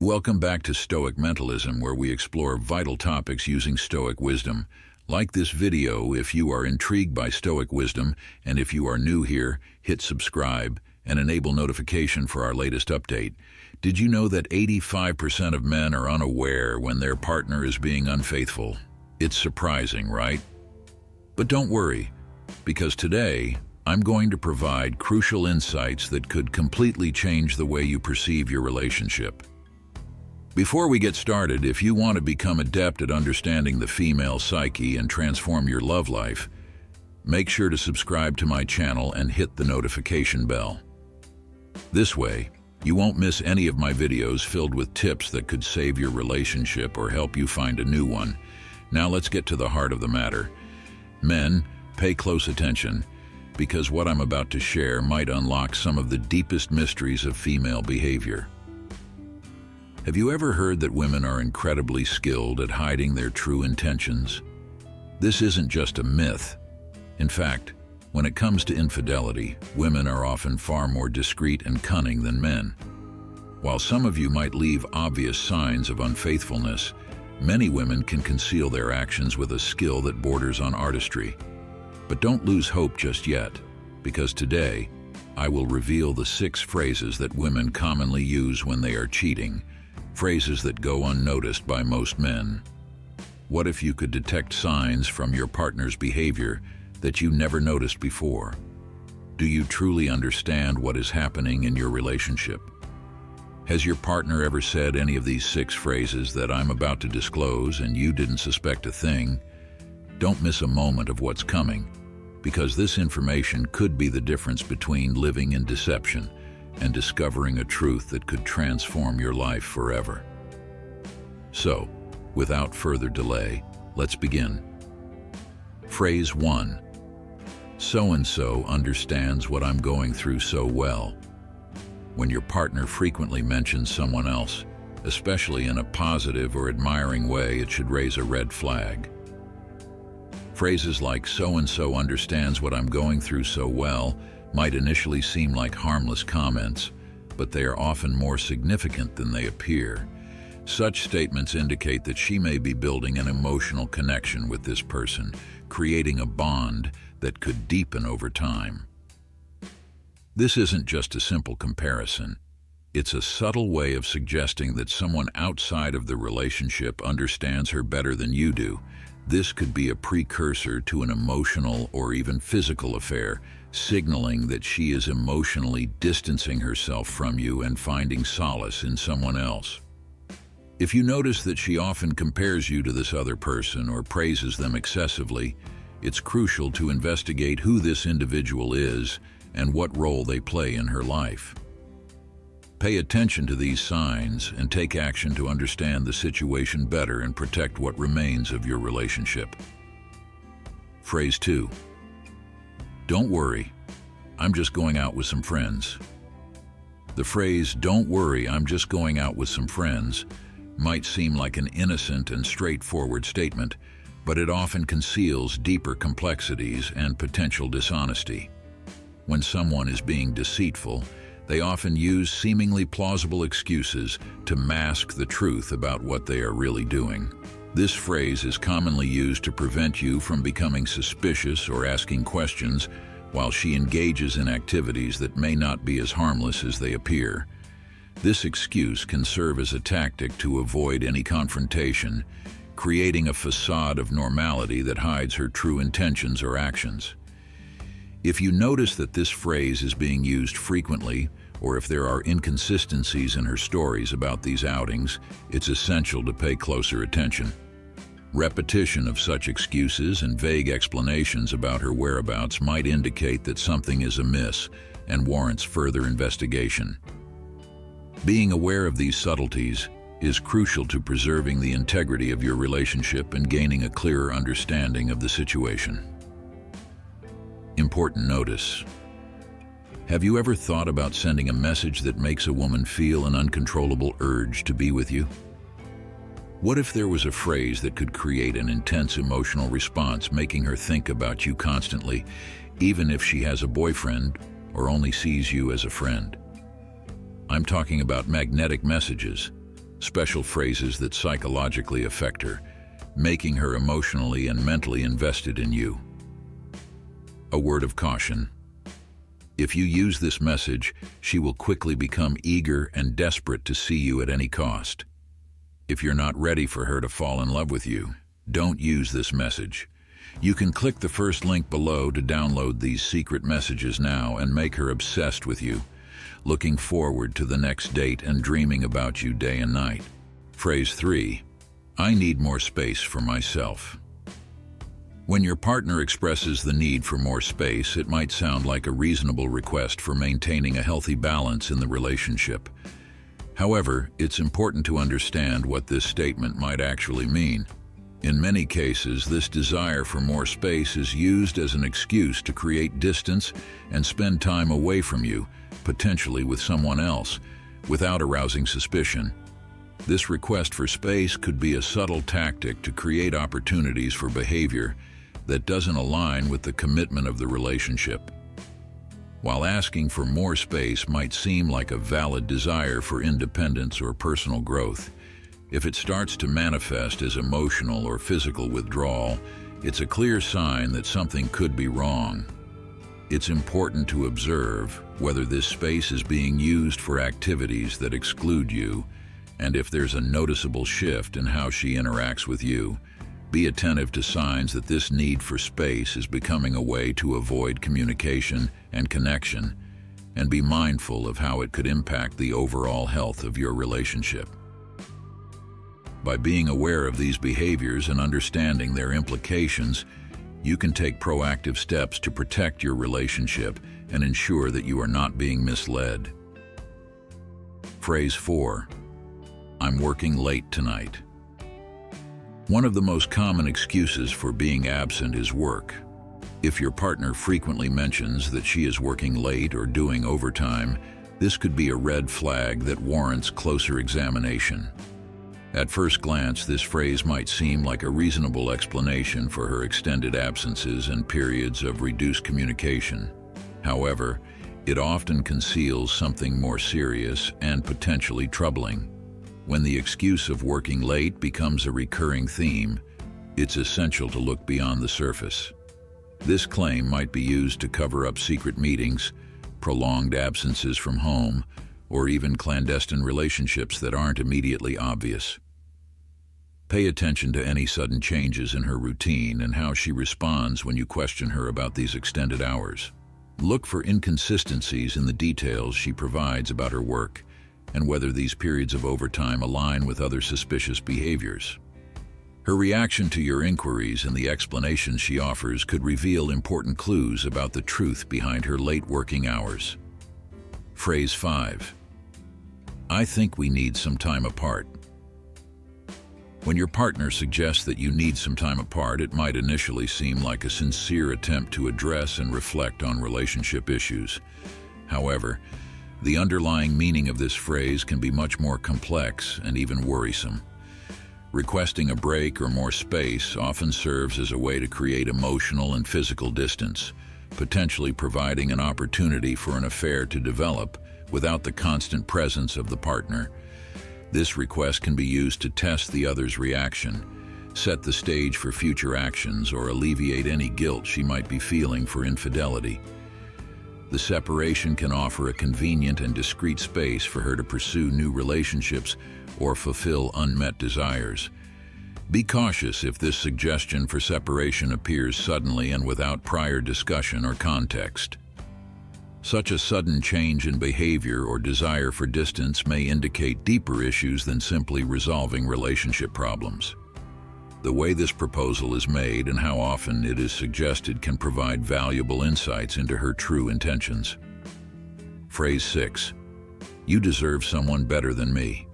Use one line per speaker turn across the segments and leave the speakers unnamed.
Welcome back to Stoic Mentalism, where we explore vital topics using Stoic wisdom. Like this video if you are intrigued by Stoic wisdom, and if you are new here, hit subscribe and enable notification for our latest update. Did you know that 85% of men are unaware when their partner is being unfaithful? It's surprising, right? But don't worry, because today I'm going to provide crucial insights that could completely change the way you perceive your relationship. Before we get started, if you want to become adept at understanding the female psyche and transform your love life, make sure to subscribe to my channel and hit the notification bell. This way, you won't miss any of my videos filled with tips that could save your relationship or help you find a new one. Now let's get to the heart of the matter. Men, pay close attention, because what I'm about to share might unlock some of the deepest mysteries of female behavior. Have you ever heard that women are incredibly skilled at hiding their true intentions? This isn't just a myth. In fact, when it comes to infidelity, women are often far more discreet and cunning than men. While some of you might leave obvious signs of unfaithfulness, many women can conceal their actions with a skill that borders on artistry. But don't lose hope just yet, because today, I will reveal the 6 phrases that women commonly use when they are cheating, phrases that go unnoticed by most men. What if you could detect signs from your partner's behavior that you never noticed before? Do you truly understand what is happening in your relationship? Has your partner ever said any of these 6 phrases that I'm about to disclose and you didn't suspect a thing? Don't miss a moment of what's coming, because this information could be the difference between living in deception and discovering a truth that could transform your life forever. So, without further delay, let's begin. Phrase 1. So-and-so understands what I'm going through so well. When your partner frequently mentions someone else, especially in a positive or admiring way, it should raise a red flag. Phrases like so-and-so understands what I'm going through so well might initially seem like harmless comments, but they are often more significant than they appear. Such statements indicate that she may be building an emotional connection with this person, creating a bond that could deepen over time. This isn't just a simple comparison. It's a subtle way of suggesting that someone outside of the relationship understands her better than you do. This could be a precursor to an emotional or even physical affair, signaling that she is emotionally distancing herself from you and finding solace in someone else. If you notice that she often compares you to this other person or praises them excessively, it's crucial to investigate who this individual is and what role they play in her life. Pay attention to these signs and take action to understand the situation better and protect what remains of your relationship. Phrase 2. Don't worry, I'm just going out with some friends. The phrase, "Don't worry, I'm just going out with some friends," might seem like an innocent and straightforward statement, but it often conceals deeper complexities and potential dishonesty. When someone is being deceitful, they often use seemingly plausible excuses to mask the truth about what they are really doing. This phrase is commonly used to prevent you from becoming suspicious or asking questions while she engages in activities that may not be as harmless as they appear. This excuse can serve as a tactic to avoid any confrontation, creating a facade of normality that hides her true intentions or actions. If you notice that this phrase is being used frequently, or if there are inconsistencies in her stories about these outings, it's essential to pay closer attention. Repetition of such excuses and vague explanations about her whereabouts might indicate that something is amiss and warrants further investigation. Being aware of these subtleties is crucial to preserving the integrity of your relationship and gaining a clearer understanding of the situation. Important notice. Have you ever thought about sending a message that makes a woman feel an uncontrollable urge to be with you? What if there was a phrase that could create an intense emotional response, making her think about you constantly, even if she has a boyfriend or only sees you as a friend? I'm talking about magnetic messages. special phrases that psychologically affect her, making her emotionally and mentally invested in you. A word of caution. If you use this message, she will quickly become eager and desperate to see you at any cost. If you're not ready for her to fall in love with you, don't use this message. You can click the first link below to download these secret messages now and make her obsessed with you, looking forward to the next date and dreaming about you day and night. Phrase 3. I need more space for myself. When your partner expresses the need for more space, it might sound like a reasonable request for maintaining a healthy balance in the relationship. However, it's important to understand what this statement might actually mean. In many cases, this desire for more space is used as an excuse to create distance and spend time away from you, potentially with someone else, without arousing suspicion. This request for space could be a subtle tactic to create opportunities for behavior that doesn't align with the commitment of the relationship. While asking for more space might seem like a valid desire for independence or personal growth, if it starts to manifest as emotional or physical withdrawal, it's a clear sign that something could be wrong. It's important to observe whether this space is being used for activities that exclude you, and if there's a noticeable shift in how she interacts with you. Be attentive to signs that this need for space is becoming a way to avoid communication and connection, and be mindful of how it could impact the overall health of your relationship. By being aware of these behaviors and understanding their implications, you can take proactive steps to protect your relationship and ensure that you are not being misled. Phrase 4. I'm working late tonight. One of the most common excuses for being absent is work. If your partner frequently mentions that she is working late or doing overtime, this could be a red flag that warrants closer examination. At first glance, this phrase might seem like a reasonable explanation for her extended absences and periods of reduced communication. However, it often conceals something more serious and potentially troubling. When the excuse of working late becomes a recurring theme, it's essential to look beyond the surface. This claim might be used to cover up secret meetings, prolonged absences from home, or even clandestine relationships that aren't immediately obvious. Pay attention to any sudden changes in her routine and how she responds when you question her about these extended hours. Look for inconsistencies in the details she provides about her work, and whether these periods of overtime align with other suspicious behaviors. Her reaction to your inquiries and the explanations she offers could reveal important clues about the truth behind her late working hours. Phrase 5. I think we need some time apart. When your partner suggests that you need some time apart, it might initially seem like a sincere attempt to address and reflect on relationship issues. However, the underlying meaning of this phrase can be much more complex and even worrisome. Requesting a break or more space often serves as a way to create emotional and physical distance, potentially providing an opportunity for an affair to develop without the constant presence of the partner. This request can be used to test the other's reaction, set the stage for future actions, or alleviate any guilt she might be feeling for infidelity. The separation can offer a convenient and discreet space for her to pursue new relationships or fulfill unmet desires. Be cautious if this suggestion for separation appears suddenly and without prior discussion or context. Such a sudden change in behavior or desire for distance may indicate deeper issues than simply resolving relationship problems. The way this proposal is made and how often it is suggested can provide valuable insights into her true intentions. Phrase 6. You deserve someone better than me.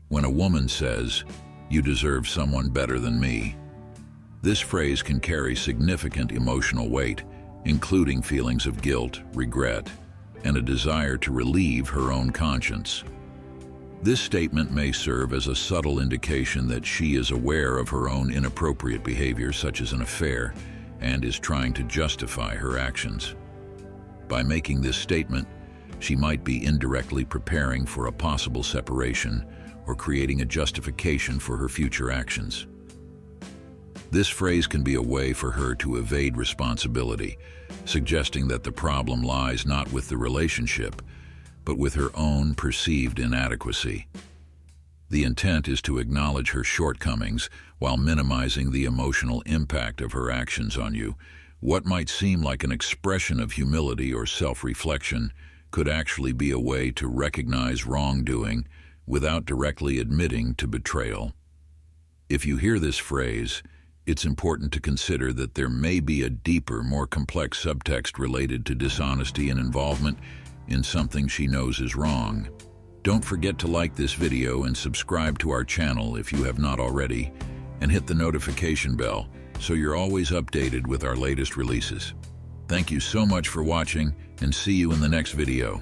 When a woman says, "You deserve someone better than me," this phrase can carry significant emotional weight, including feelings of guilt, regret, and a desire to relieve her own conscience. This statement may serve as a subtle indication that she is aware of her own inappropriate behavior, such as an affair, and is trying to justify her actions. By making this statement, she might be indirectly preparing for a possible separation or creating a justification for her future actions. This phrase can be a way for her to evade responsibility, suggesting that the problem lies not with the relationship, but with her own perceived inadequacy. The intent is to acknowledge her shortcomings while minimizing the emotional impact of her actions on you. What might seem like an expression of humility or self-reflection could actually be a way to recognize wrongdoing without directly admitting to betrayal. If you hear this phrase, it's important to consider that there may be a deeper, more complex subtext related to dishonesty and involvement in something she knows is wrong. Don't forget to like this video and subscribe to our channel if you have not already, and hit the notification bell so you're always updated with our latest releases. Thank you so much for watching, and see you in the next video.